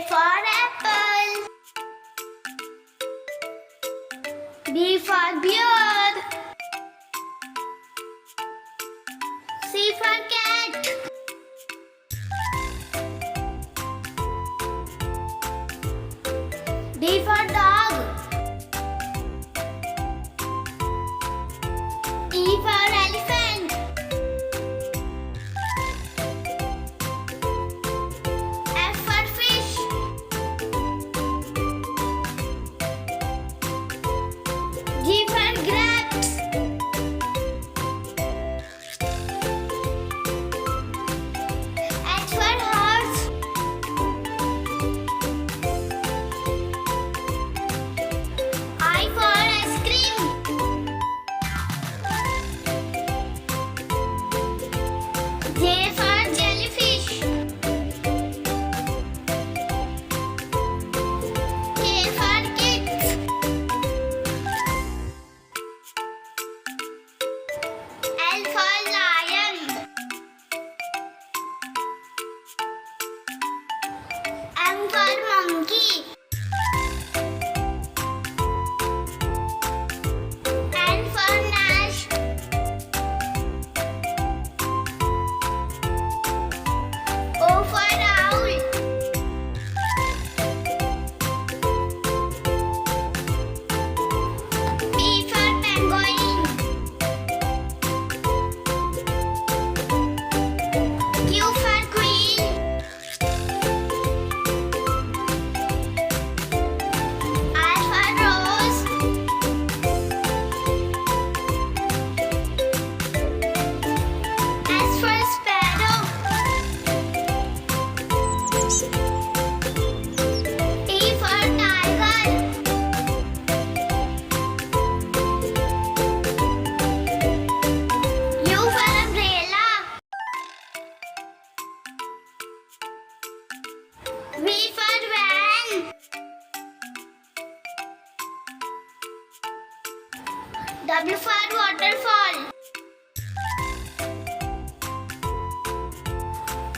for apple. B for bear. C for cat. D for dog. E for elephant. F for fish. G for grapes. H for horse. I for ice cream. J for jellyfish. K for kids. L for lion. M for monkey. N for Nash. O for owl. P for penguin. Q for queen. R for rose. S for sparrow. T for tiger. U for umbrella. V for van. W for waterfall.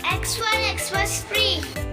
X for Xmas tree.